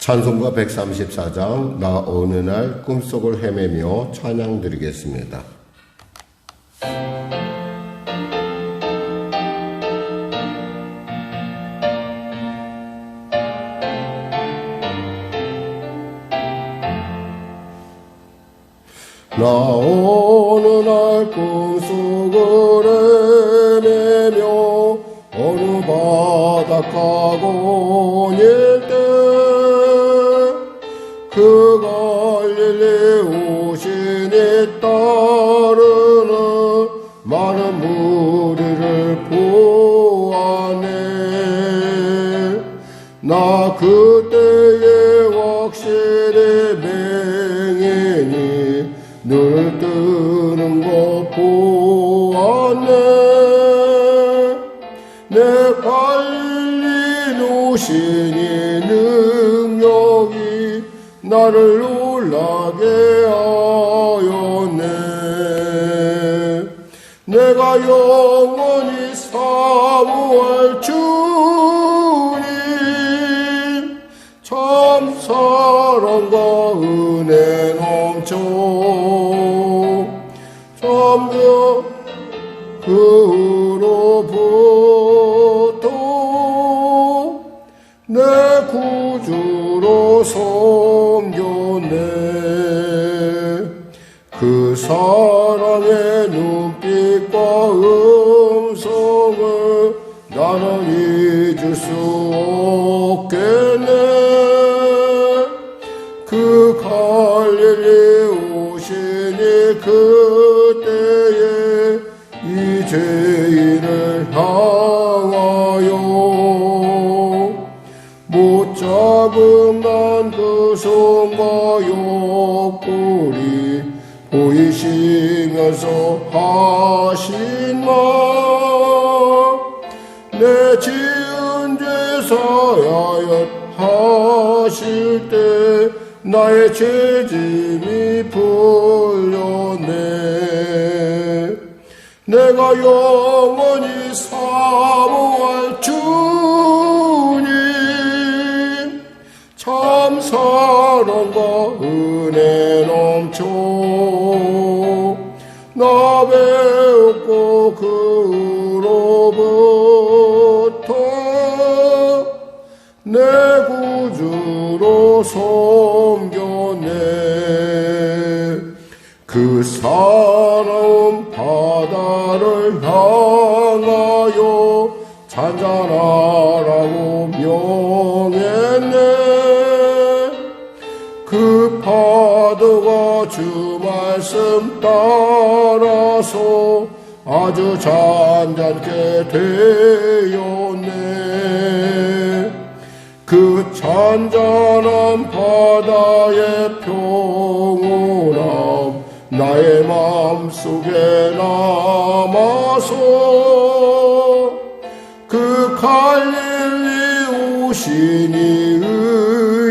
찬송가 134장 나 어느 날 꿈속을 헤매며 찬양 드리겠습니다. 나 어느 날 꿈속을 헤매며 어느 바닷가곤일 때 그 갈릴리 오신이 따르는 많은 무리를 보았네. 나 그때에 확실히 맹인이 눈을 뜨는 것 보았네. 내 갈릴리 오신이 능력이 나를 놀라게 하였네. 내가 영원히 사모할 주님 참 사랑과 은혜 넘쳐 참여 그로부터 내 구주로 섬겼네. 그 사랑의 눈빛과 음성을 나는 잊을 수 없겠네. 그 갈릴리 오시니 그때에 이 죄인을 향하여 못 잡은 난 그 손과 옆구리 보이시면서 하신 말 내 지은 죄 사하였하실 때 나의 죄짐이 풀렸네. 내가 영원히 사모할 주님 참 사랑과 은혜 넘쳐 나 배웠고 그로부터 내 구주로 섬겼네. 그 사나운 바다를 향하여 잔잔하라고 명했네. 그 파도가 주 말씀 따라서 아주 잔잔케 되었네. 그 잔잔한 바다의 평온함 나의 마음속에 남아서 그 갈릴리 오시니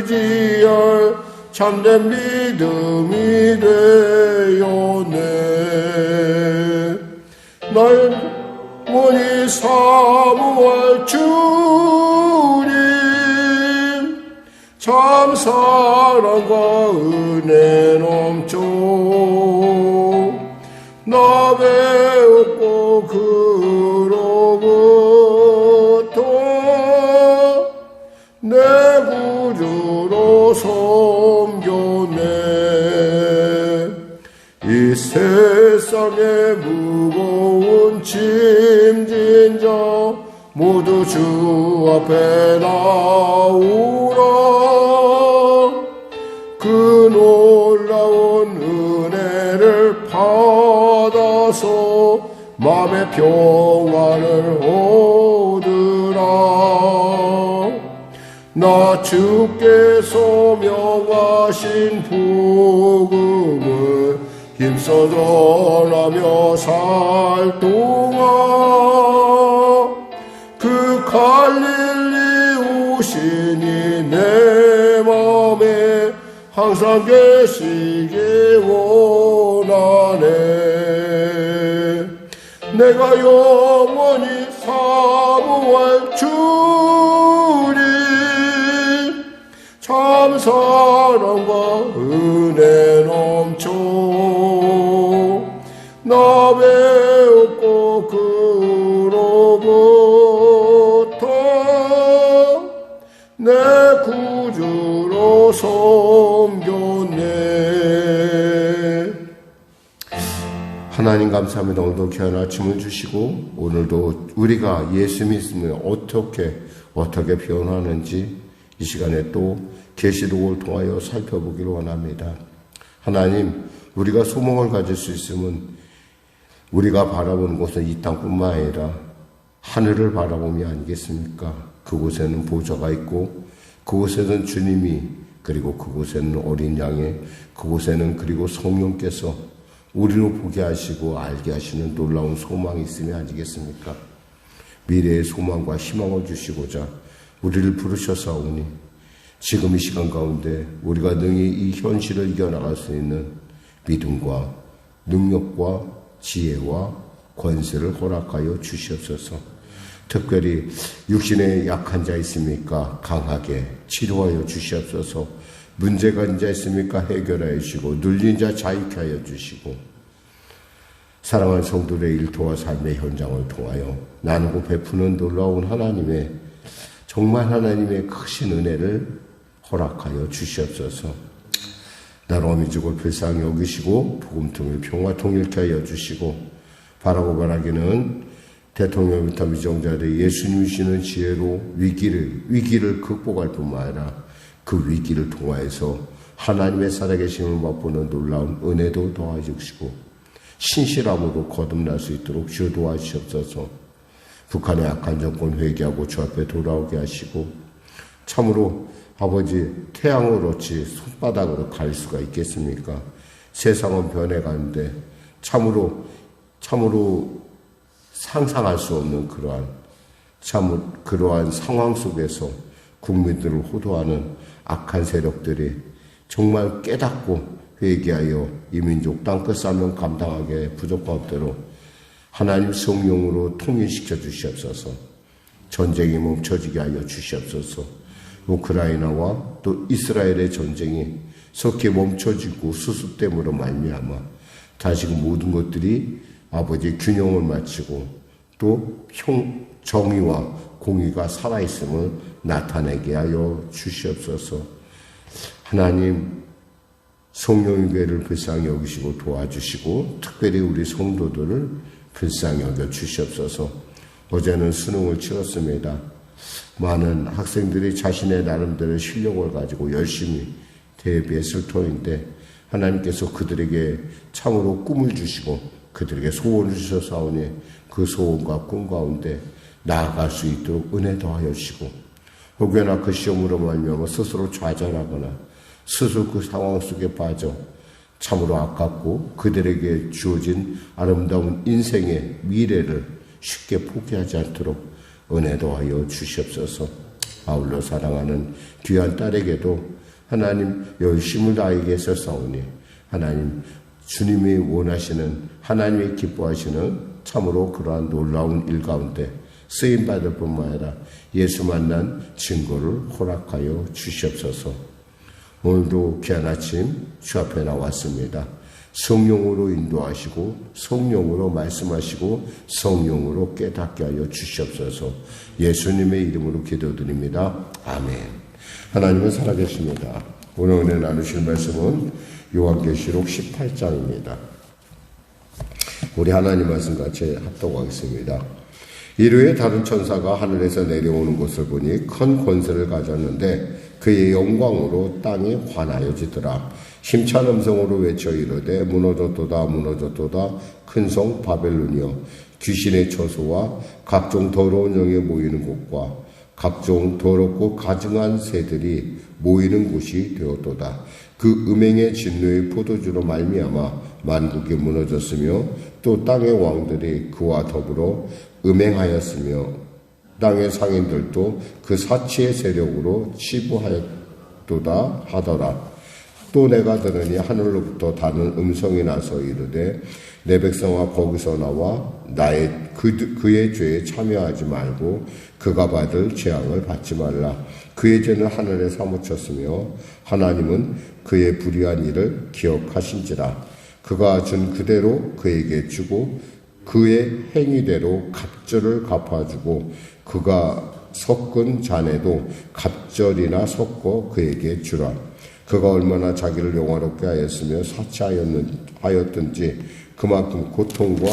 의지할 참된 믿음이 되었네. 나의 영원히 사모할 주님 참 사랑과 은혜 넘쳐 나 배웠고 그로부터 내 구주로 섬겼네. 이 세상에 무거운 짐진 자 모두 주 앞에 나오라. 그 놀라운 은혜를 받아서 마음의 평안을 얻으라. 나 주께서 명하신 복음을 힘써 전하며 살 동안 그 갈릴리 오시니 내 맘에 항상 계시길 원하네. 내가 영원히 사모할 주님 참 사랑과 은혜 넘쳐 나 배웠고 그로부터 내 구주로 섬겼네. 하나님 감사합니다. 오늘도 귀한 아침을 주시고 오늘도 우리가 예수 믿으면 어떻게 변화하는지 이 시간에 또 계시록을 통하여 살펴보기를 원합니다. 하나님, 우리가 소망을 가질 수 있으면 우리가 바라보는 곳은 이 땅뿐만 아니라 하늘을 바라보면 아니겠습니까? 그곳에는 보좌가 있고 그곳에는 주님이, 그리고 그곳에는 어린 양의, 그곳에는 그리고 성령께서 우리로 보게 하시고 알게 하시는 놀라운 소망이 있으면 아니겠습니까? 미래의 소망과 희망을 주시고자 우리를 부르셔서오니 지금 이 시간 가운데 우리가 능히 이 현실을 이겨나갈 수 있는 믿음과 능력과 지혜와 권세를 허락하여 주시옵소서. 특별히 육신에 약한 자 있습니까? 강하게 치료하여 주시옵소서. 문제가 있는 자 있습니까? 해결하여 주시고 눌린 자 자유케 하여 주시고 사랑하는 성도들의 일터와 삶의 현장을 통하여 나누고 베푸는 놀라운 하나님의, 정말 하나님의 크신 은혜를 허락하여 주시옵소서. 나로 민족을 불쌍히 여기시고 복음통일 평화 통일케 하여 주시고 바라고 바라기는 대통령부터 위정자들의 예수님이시는 지혜로 위기를 극복할 뿐만 아니라 그 위기를 통하여서 하나님의 살아계심을 맛보는 놀라운 은혜도 도와주시고 신실함으로 거듭날 수 있도록 주여 도와주시옵소서. 북한의 악한 정권 회개하고 주 앞에 돌아오게 하시고 참으로 아버지 태양으로치 손바닥으로 갈 수가 있겠습니까? 세상은 변해가는데 참으로 상상할 수 없는 그러한 상황 속에서 국민들을 호도하는 악한 세력들이 정말 깨닫고 회개하여 이 민족 땅끝 사명 감당하게 부족한 대로 하나님 성령으로 통일시켜 주시옵소서. 전쟁이 멈춰지게 하여 주시옵소서. 우크라이나와 또 이스라엘의 전쟁이 속히 멈춰지고 수습됨으로 말미암아 다시금 모든 것들이 아버지 균형을 맞추고 또 정의와 공의가 살아있음을 나타내게 하여 주시옵소서. 하나님, 성령의 교회를 불쌍히 여기시고 도와주시고 특별히 우리 성도들을 불쌍히 여겨 주시옵소서. 어제는 수능을 치렀습니다. 많은 학생들이 자신의 나름대로 실력을 가지고 열심히 대비했을 터인데 하나님께서 그들에게 참으로 꿈을 주시고 그들에게 소원을 주셔서오니 그 소원과 꿈 가운데 나아갈 수 있도록 은혜 더하여 주시고 혹여나 그 시험으로 말미암아 스스로 좌절하거나 스스로 그 상황 속에 빠져 참으로 아깝고 그들에게 주어진 아름다운 인생의 미래를 쉽게 포기하지 않도록 은혜 더하여 주시옵소서. 아울러 사랑하는 귀한 딸에게도 하나님 열심을 다하게 하셨사오니 하나님 주님이 원하시는 하나님이 기뻐하시는 참으로 그러한 놀라운 일 가운데 쓰임받을 뿐만 아니라 예수 만난 증거를 허락하여 주시옵소서. 오늘도 귀한 아침 주 앞에 나왔습니다. 성령으로 인도하시고 성령으로 말씀하시고 성령으로 깨닫게 하여 주시옵소서. 예수님의 이름으로 기도드립니다. 아멘. 하나님은 살아계십니다. 오늘 은혜 나누실 말씀은 요한계시록 18장입니다. 우리 하나님 말씀 같이 합독하겠습니다. 이르에 다른 천사가 하늘에서 내려오는 것을 보니 큰 권세를 가졌는데 그의 영광으로 땅이 환하여지더라. 힘찬 음성으로 외쳐 이르되 무너졌도다 무너졌도다 큰 성 바벨론이여 귀신의 처소와 각종 더러운 영에 모이는 곳과 각종 더럽고 가증한 새들이 모이는 곳이 되었도다. 그 음행의 진노의 포도주로 말미암아 만국이 무너졌으며 또 땅의 왕들이 그와 더불어 음행하였으며 땅의 상인들도 그 사치의 세력으로 치부하였도다 하더라. 또 내가 들으니 하늘로부터 다른 음성이 나서 이르되 내 백성아 거기서 나와 그의 죄에 참여하지 말고 그가 받을 재앙을 받지 말라. 그의 죄는 하늘에 사무쳤으며 하나님은 그의 불의한 일을 기억하신지라. 그가 준 그대로 그에게 주고 그의 행위대로 갑절을 갚아주고 그가 섞은 잔에도 갑절이나 섞어 그에게 주라. 그가 얼마나 자기를 영화롭게 하였으며 사치하였든지 그만큼 고통과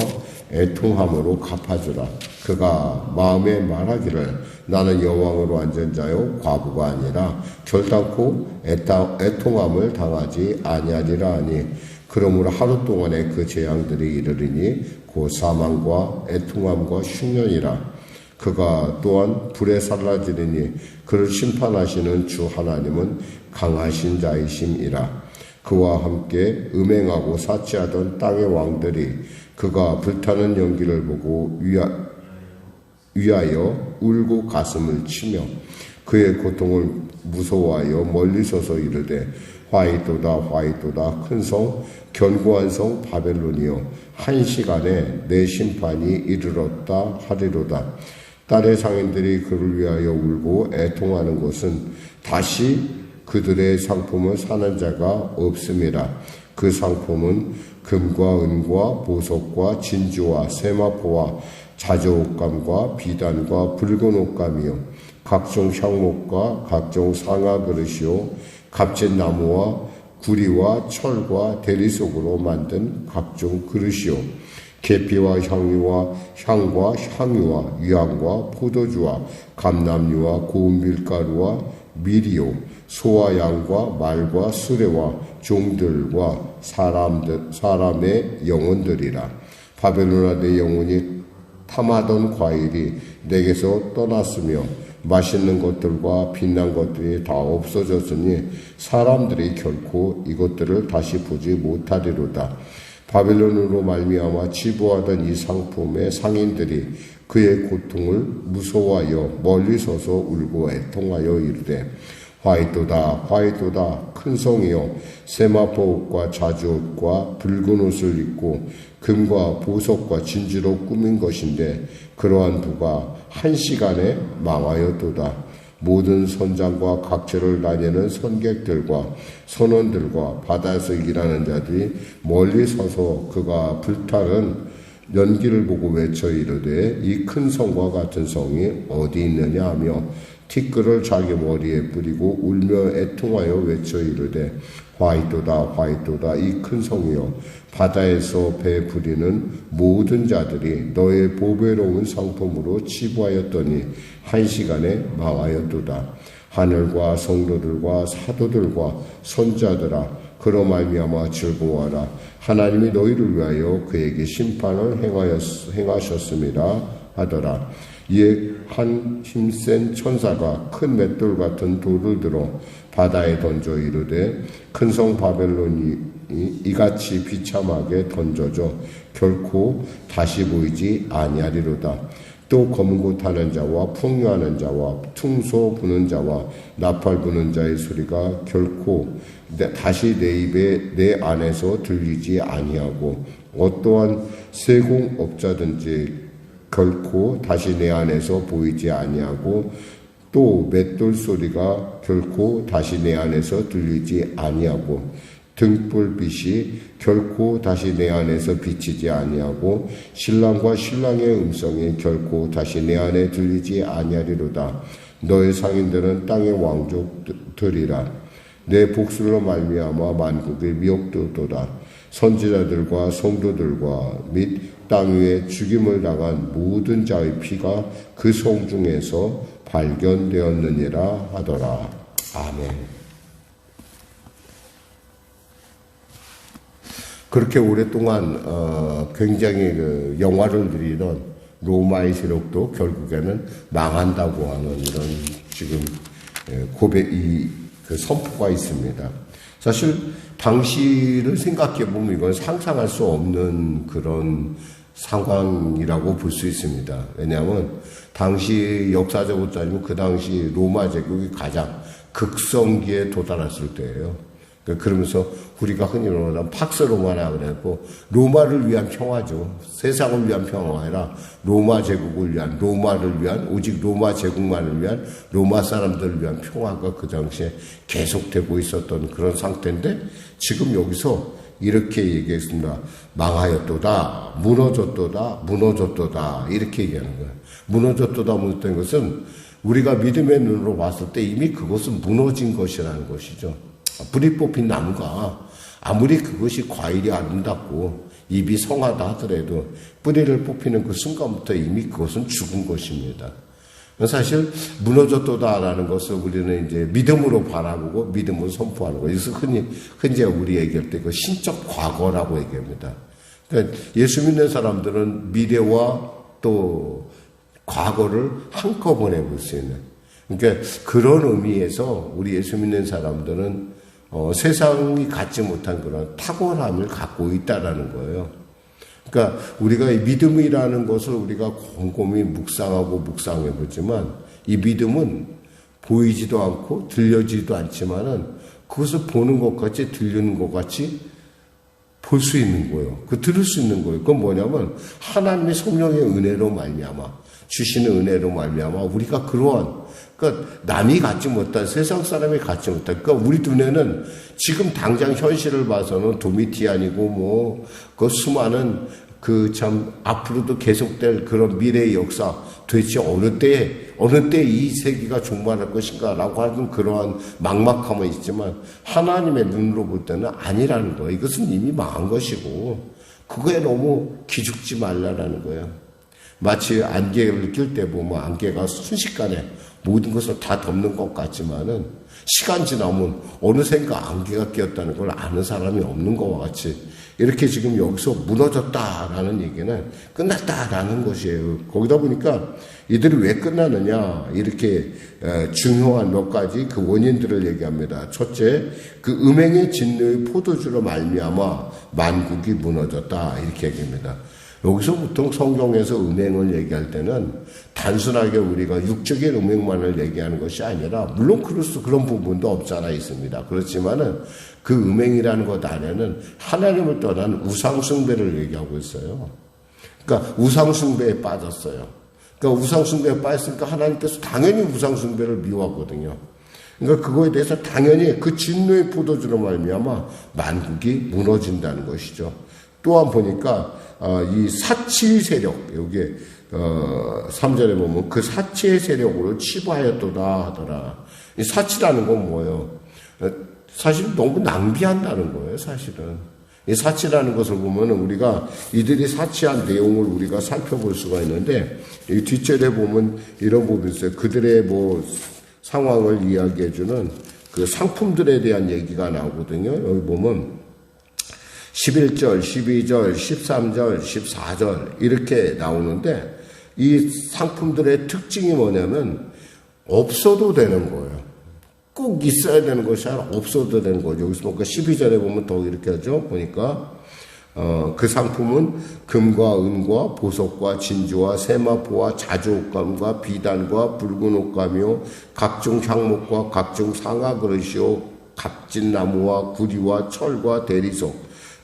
애통함으로 갚아주라. 그가 마음에 말하기를 나는 여왕으로 앉은 자요 과부가 아니라 결단코 애통함을 당하지 아니하리라 하니 그러므로 하루 동안에 그 재앙들이 이르리니 곧 사망과 애통함과 흉년이라. 그가 또한 불에 사라지리니 그를 심판하시는 주 하나님은 강하신 자이심이라. 그와 함께 음행하고 사치하던 땅의 왕들이 그가 불타는 연기를 보고 위하여 울고 가슴을 치며 그의 고통을 무서워하여 멀리 서서 이르되 화이도다 화이도다 큰 성 견고한 성 바벨론이여 한 시간에 내 심판이 이르렀다 하리로다. 딸의 상인들이 그를 위하여 울고 애통하는 곳은 다시 그들의 상품을 사는 자가 없음이라. 그 상품은 금과 은과 보석과 진주와 세마포와 자저옷감과 비단과 붉은 옷감이요 각종 향목과 각종 상아 그릇이요 값진 나무와 구리와 철과 대리석으로 만든 각종 그릇이요 계피와 향유와 향과 향유와 유향과 포도주와 감람유와 고운 밀가루와 밀이요 소와 양과 말과 수레와 종들과 사람의 영혼들이라. 바벨론아 내 영혼이 탐하던 과일이 내게서 떠났으며 맛있는 것들과 빛난 것들이 다 없어졌으니 사람들이 결코 이것들을 다시 보지 못하리로다. 바벨론으로 말미암아 지부하던 이 상품의 상인들이 그의 고통을 무서워하여 멀리 서서 울고 애통하여 이르되 화이도다 화이도다 큰 성이여 세마포 옷과 자주옷과 붉은 옷을 입고 금과 보석과 진주로 꾸민 것인데 그러한 부가 한 시간에 망하였도다. 모든 선장과 각처를 다니는 선객들과 선원들과 바다에서 일하는 자들이 멀리 서서 그가 불타는 연기를 보고 외쳐 이르되 이 큰 성과 같은 성이 어디 있느냐 하며 티끌을 자기 머리에 뿌리고 울며 애통하여 외쳐 이르되 화이도다 화이도다 이 큰 성이여 바다에서 배 부리는 모든 자들이 너의 보배로운 상품으로 치부하였더니 한 시간에 망하였도다. 하늘과 성도들과 사도들과 선자들아 그로 말미암아 즐거워하라. 하나님이 너희를 위하여 그에게 심판을 행하셨습니다 하더라. 이에 한 힘센 천사가 큰 맷돌 같은 돌을 들어 바다에 던져 이르되 큰 성 바벨론이 이같이 비참하게 던져져 결코 다시 보이지 아니하리로다. 또 검은 곳 하는 자와 풍요하는 자와 퉁소 부는 자와 나팔 부는 자의 소리가 결코 다시 내 입에 내 안에서 들리지 아니하고 어떠한 세공업자든지 결코 다시 내 안에서 보이지 아니하고 또 맷돌 소리가 결코 다시 내 안에서 들리지 아니하고 등불빛이 결코 다시 내 안에서 비치지 아니하고 신랑과 신랑의 음성이 결코 다시 내 안에 들리지 아니하리로다. 너의 상인들은 땅의 왕족들이라. 내 복술로 말미암아 만국의 미혹되도다. 선지자들과 성도들과 및 땅 위에 죽임을 당한 모든 자의 피가 그 성 중에서 발견되었느니라 하더라. 아멘. 그렇게 오랫동안 굉장히 영화를 누리던 로마의 세력도 결국에는 망한다고 하는 이런 지금 그 선포가 있습니다. 사실 당시를 생각해 보면 이건 상상할 수 없는 그런 상황이라고 볼 수 있습니다. 왜냐하면 당시 역사적으로 따지면 그 당시 로마 제국이 가장 극성기에 도달했을 때예요. 그러면서 우리가 흔히 말하는 팍스 로마나 그래고 로마를 위한 평화죠. 세상을 위한 평화가 아니라 로마 제국을 위한, 로마를 위한, 오직 로마 제국만을 위한, 로마 사람들을 위한 평화가 그 당시에 계속되고 있었던 그런 상태인데, 지금 여기서 이렇게 얘기했습니다. 망하였도다, 무너졌도다, 무너졌도다, 이렇게 얘기하는 거예요. 무너졌도다, 무너졌다는 것은 우리가 믿음의 눈으로 봤을 때 이미 그것은 무너진 것이라는 것이죠. 불이 뽑힌 나무가 아무리 그것이 과일이 아름답고 잎이 성하다 하더라도 뿌리를 뽑히는 그 순간부터 이미 그것은 죽은 것입니다. 사실 무너졌도다라는 것을 우리는 이제 믿음으로 바라보고 믿음으로 선포하는 거예요. 그래서 흔히 우리 얘기할 때 그 신적 과거라고 얘기합니다. 그러니까 예수 믿는 사람들은 미래와 또 과거를 한꺼번에 볼 수 있는, 그러니까 그런 의미에서 우리 예수 믿는 사람들은 세상이 갖지 못한 그런 탁월함을 갖고 있다라는 거예요. 그러니까 우리가 이 믿음이라는 것을 우리가 곰곰이 묵상해 보지만 이 믿음은 보이지도 않고 들려지지도 않지만은 그것을 보는 것 같이 들리는 것 같이 볼 수 있는 거예요. 들을 수 있는 거예요. 그건 뭐냐면 하나님의 성령의 은혜로 말미암아 주시는 은혜로 말미암아 우리가 그러니까 남이 갖지 못한, 세상 사람이 갖지 못한, 그러니까 우리 눈에는 지금 당장 현실을 봐서는 도미티안이고 그 수많은 참 앞으로도 계속될 그런 미래의 역사, 도대체 어느 때 이 세계가 종말할 것인가라고 하는 그러한 막막함은 있지만 하나님의 눈으로 볼 때는 아니라는 거예요. 이것은 이미 망한 것이고 그거에 너무 기죽지 말라라는 거예요. 마치 안개를 낄 때 보면 안개가 순식간에 모든 것을 다 덮는 것 같지만은 시간 지나면 어느샌가 안개가 끼었다는 걸 아는 사람이 없는 것과 같이 이렇게 지금 여기서 무너졌다라는 얘기는 끝났다라는 것이에요. 거기다 보니까 이들이 왜 끝나느냐, 이렇게 중요한 몇 가지 그 원인들을 얘기합니다. 첫째, 그 음행의 진노의 포도주로 말미암아 만국이 무너졌다, 이렇게 얘기합니다. 여기서 보통 성경에서 음행을 얘기할 때는 단순하게 우리가 육적인 음행만을 얘기하는 것이 아니라, 물론 그런 부분도 없지 않아 있습니다. 그렇지만은 그 음행이라는 것 안에는 하나님을 떠난 우상숭배를 얘기하고 있어요. 그러니까 우상숭배에 빠졌어요. 그러니까 우상숭배에 빠졌으니까 하나님께서 당연히 우상숭배를 미워하거든요. 그러니까 그거에 대해서 당연히 그 진노의 포도주로 말미암아 만국이 무너진다는 것이죠. 또한 보니까 이 사치 세력, 여기에 3절에 보면 그 사치의 세력으로 치부하였도다 하더라. 이 사치라는 건 뭐예요? 사실 너무 낭비한다는 거예요, 사실은. 이 사치라는 것을 보면 우리가 이들이 사치한 내용을 우리가 살펴볼 수가 있는데, 이 뒷절에 보면 이런 부분이 있어요. 그들의 상황을 이야기해주는 그 상품들에 대한 얘기가 나오거든요. 여기 보면 11절, 12절, 13절, 14절 이렇게 나오는데, 이 상품들의 특징이 뭐냐면 없어도 되는 거예요. 꼭 있어야 되는 것이 아니라 없어도 되는 거죠. 여기서 보니까 12절에 보면 더 이렇게 하죠. 보니까 그 상품은 금과 은과 보석과 진주와 세마포와 자주옷감과 비단과 붉은 옷감이요 각종 향목과 각종 상아 그릇이요 값진 나무와 구리와 철과 대리석,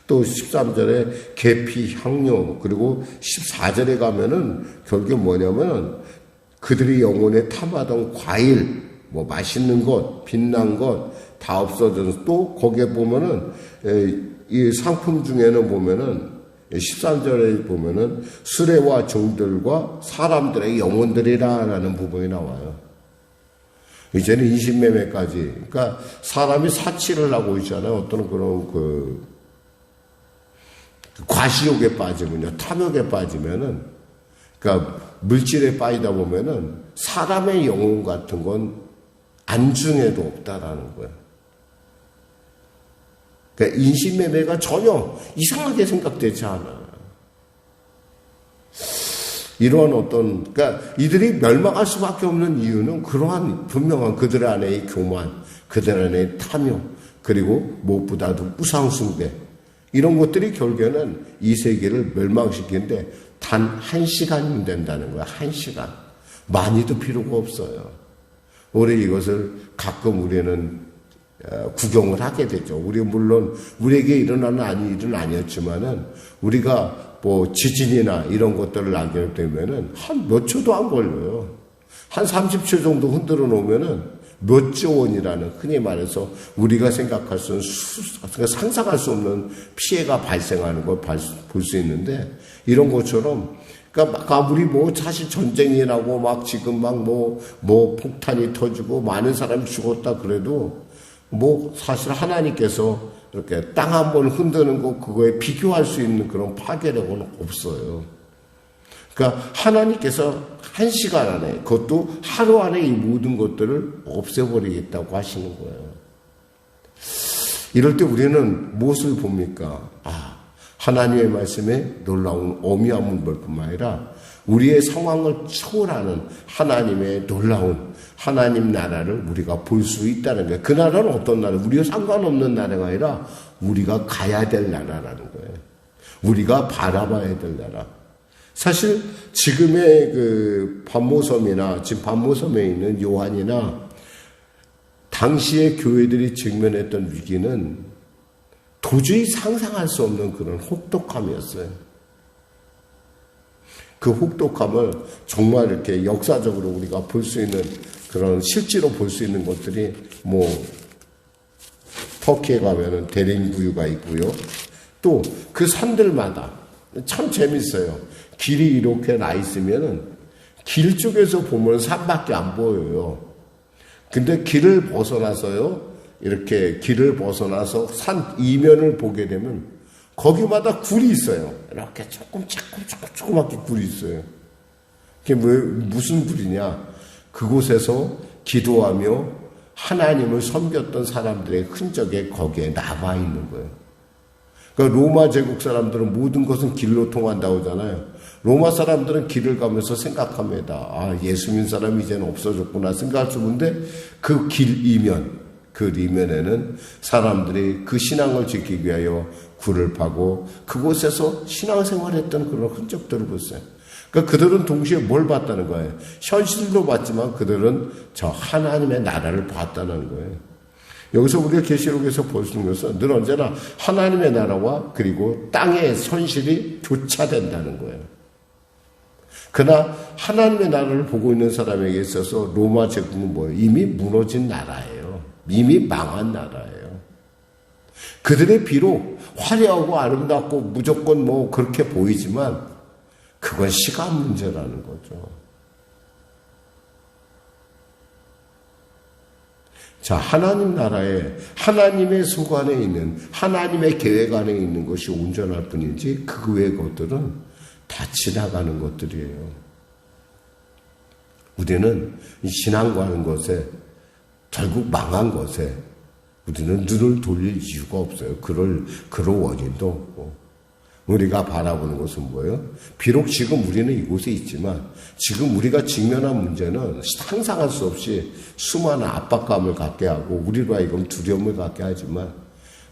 또 13절에 계피, 향료, 그리고 14절에 가면은 결국에 뭐냐면은 그들이 영혼에 탐하던 과일, 맛있는 것, 빛난 것 다 없어져서, 또 거기에 보면은 이 상품 중에는 보면은 13절에 보면은 수레와 종들과 사람들의 영혼들이라는 부분이 나와요. 이제는 인신매매까지, 그러니까 사람이 사치를 하고 있잖아요. 어떤 그런 과시욕에 빠지면요, 탐욕에 빠지면은, 그러니까 물질에 빠지다 보면은 사람의 영혼 같은 건 안중에도 없다라는 거예요. 그러니까 인신매매가 전혀 이상하게 생각되지 않아. 이러한 그러니까 이들이 멸망할 수밖에 없는 이유는 그러한 분명한 그들 안의 교만, 그들 안의 탐욕, 그리고 무엇보다도 우상숭배, 이런 것들이 결국에는 이 세계를 멸망시키는데 단 1시간이면 된다는 거야. 1시간. 많이도 필요가 없어요. 우리 이것을 가끔 우리는 구경을 하게 되죠. 우리 물론 우리에게 일어나는 일은 아니었지만은 우리가 뭐 지진이나 이런 것들을 알게 되면은 한 몇 초도 안 걸려요. 한 30초 정도 흔들어 놓으면은 몇 조 원이라는, 흔히 말해서 우리가 생각할 수 없는, 상상할 수 없는 피해가 발생하는 걸 볼 수 있는데, 이런 것처럼 그러니까 아무리 뭐 사실 전쟁이 나고 막 지금 막 뭐 폭탄이 터지고 많은 사람이 죽었다 그래도 뭐 사실 하나님께서 이렇게 땅 한 번 흔드는 거 그거에 비교할 수 있는 그런 파괴력은 없어요. 그러니까 하나님께서 한 시간 안에, 그것도 하루 안에 이 모든 것들을 없애버리겠다고 하시는 거예요. 이럴 때 우리는 무엇을 봅니까? 하나님의 말씀에 놀라운 어미함을 볼 뿐만 아니라 우리의 상황을 초월하는 하나님의 놀라운 하나님 나라를 우리가 볼 수 있다는 거예요. 그 나라는 어떤 나라? 우리가 상관없는 나라가 아니라 우리가 가야 될 나라라는 거예요. 우리가 바라봐야 될 나라. 사실 지금의 그 반모섬이나 지금 반모섬에 있는 요한이나 당시의 교회들이 직면했던 위기는 도저히 상상할 수 없는 그런 혹독함이었어요. 그 혹독함을 정말 이렇게 역사적으로 우리가 볼 수 있는 그런, 실제로 볼 수 있는 것들이 뭐 터키에 가면은 대림부유가 있고요. 또 그 산들마다 참 재밌어요. 길이 이렇게 나 있으면은 길 쪽에서 보면 산밖에 안 보여요. 근데 길을 벗어나서요, 이렇게 길을 벗어나서 산 이면을 보게 되면 거기마다 굴이 있어요. 이렇게 조그맣게 굴이 있어요. 그게 무슨 굴이냐? 그곳에서 기도하며 하나님을 섬겼던 사람들의 흔적이 거기에 남아있는 거예요. 그러니까 로마 제국 사람들은 모든 것은 길로 통한다고 하잖아요. 로마 사람들은 길을 가면서 생각합니다. 예수 믿는 사람이 이제는 없어졌구나 생각할 수 있는데, 그 길 이면, 그 이면에는 사람들이 그 신앙을 지키기 위하여 굴을 파고 그곳에서 신앙생활했던 그런 흔적들을 봤어요. 그러니까 그들은 동시에 뭘 봤다는 거예요? 현실도 봤지만 그들은 저 하나님의 나라를 봤다는 거예요. 여기서 우리가 계시록에서 볼 수 있는 것은 늘 언제나 하나님의 나라와 그리고 땅의 현실이 교차된다는 거예요. 그러나 하나님의 나라를 보고 있는 사람에게 있어서 로마 제국은 뭐예요? 이미 무너진 나라예요. 이미 망한 나라예요. 그들의 비록 화려하고 아름답고 무조건 뭐 그렇게 보이지만 그건 시간 문제라는 거죠. 자, 하나님 나라에 하나님의 소관에 있는, 하나님의 계획 안에 있는 것이 온전할 뿐이지 그 외의 것들은 다 지나가는 것들이에요. 우리는 이 신앙과 하는 것에, 결국 망한 것에 우리는 눈을 돌릴 이유가 없어요. 그럴 원인도 없고. 우리가 바라보는 것은 뭐예요? 비록 지금 우리는 이곳에 있지만 지금 우리가 직면한 문제는 상상할 수 없이 수많은 압박감을 갖게 하고 우리로 하여금 두려움을 갖게 하지만,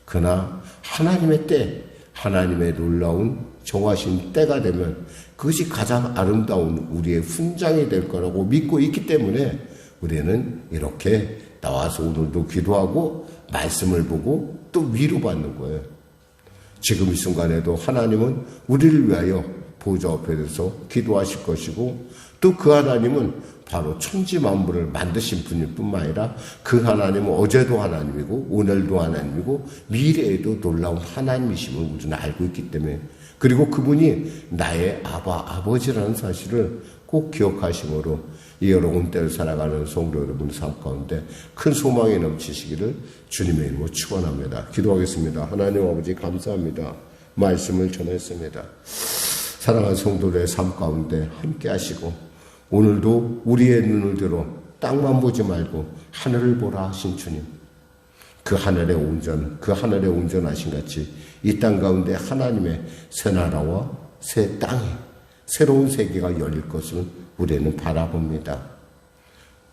그러나 하나님의 때, 하나님의 놀라운 정하신 때가 되면 그것이 가장 아름다운 우리의 훈장이 될 거라고 믿고 있기 때문에 우리는 이렇게 나와서 오늘도 기도하고 말씀을 보고 또 위로받는 거예요. 지금 이 순간에도 하나님은 우리를 위하여 보좌 앞에서 기도하실 것이고, 또 그 하나님은 바로 천지 만물을 만드신 분일 뿐만 아니라 그 하나님은 어제도 하나님이고 오늘도 하나님이고 미래에도 놀라운 하나님이심을 우리는 알고 있기 때문에, 그리고 그분이 나의 아버지라는 사실을 꼭 기억하심으로 이 여러분 때를 살아가는 성도 여러분 삶 가운데 큰 소망이 넘치시기를 주님의 이름으로 축원합니다. 기도하겠습니다. 하나님 아버지 감사합니다. 말씀을 전했습니다. 사랑하는 성도들의 삶 가운데 함께 하시고, 오늘도 우리의 눈을 들어 땅만 보지 말고 하늘을 보라 하신 주님, 그 하늘의 온전하신 같이 이 땅 가운데 하나님의 새 나라와 새 땅이, 새로운 세계가 열릴 것을 우리는 바라봅니다.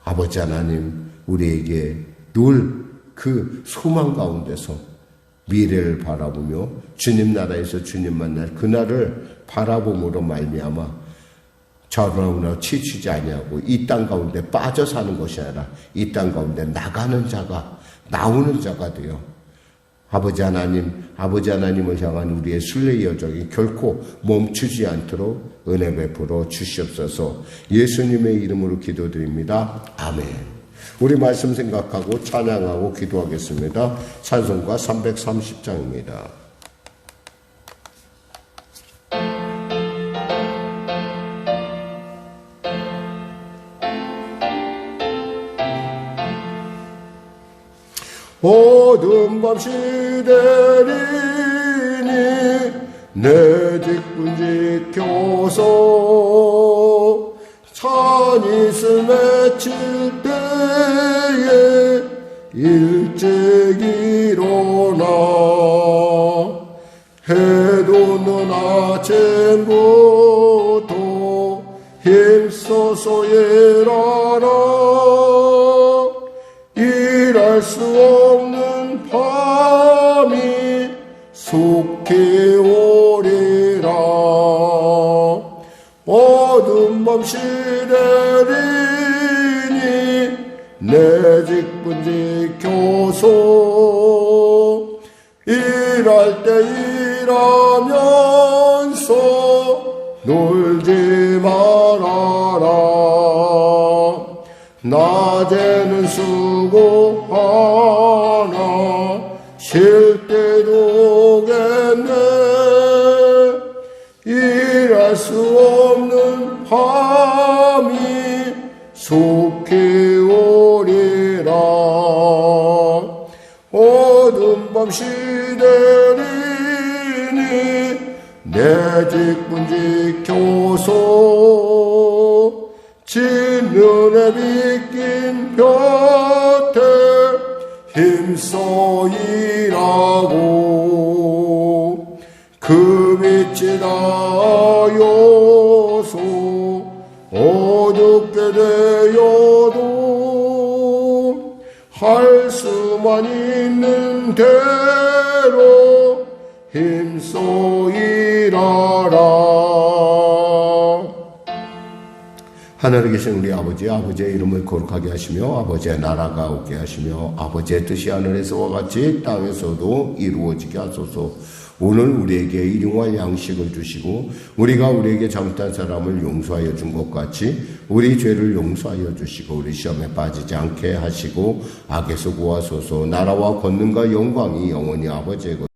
아버지 하나님, 우리에게 늘 그 소망 가운데서 미래를 바라보며 주님 나라에서 주님 만날 그날을 바라봄으로 말미암아 좌우나 치치지 아니하고 이 땅 가운데 빠져 사는 것이 아니라 이 땅 가운데 나가는 자가 나오는 자가 되어 아버지 하나님을 향한 우리의 순례 여정이 결코 멈추지 않도록 은혜 베풀어 주시옵소서. 예수님의 이름으로 기도드립니다. 아멘. 우리 말씀 생각하고 찬양하고 기도하겠습니다. 찬송가 330장입니다. 어두운 밤 시대리니 내 뒷문 지켜서 찬이슬 맺힐 때에 일찍 일어나 해도 는 아침부터 힘써서 일어나 일할 수 없는 밤이 속히 오리라. 어두운 밤 시래리니 내 직분 지켜서 일할 때 일하면서 놀지 말아라. 낮에는 수고하나 쉴 때도 오겠네. 일할 수 없는 밤이 속히 오리라. 어두운 밤 시대리니 내 직분 지켜서 진눈에 비낀 볕에 힘써 일하고 그 빛이 닿아여서 어둡게 되어도 할 수만 있는 대로 힘써 일하라. 하늘에 계신 우리 아버지의 이름을 거룩하게 하시며 아버지의 나라가 오게 하시며 아버지의 뜻이 하늘에서와 같이 땅에서도 이루어지게 하소서. 오늘 우리에게 일용할 양식을 주시고 우리가 우리에게 잘못한 사람을 용서하여 준 것 같이 우리 죄를 용서하여 주시고 우리 시험에 빠지지 않게 하시고 악에서 구하소서. 나라와 권능과 영광이 영원히 아버지의 것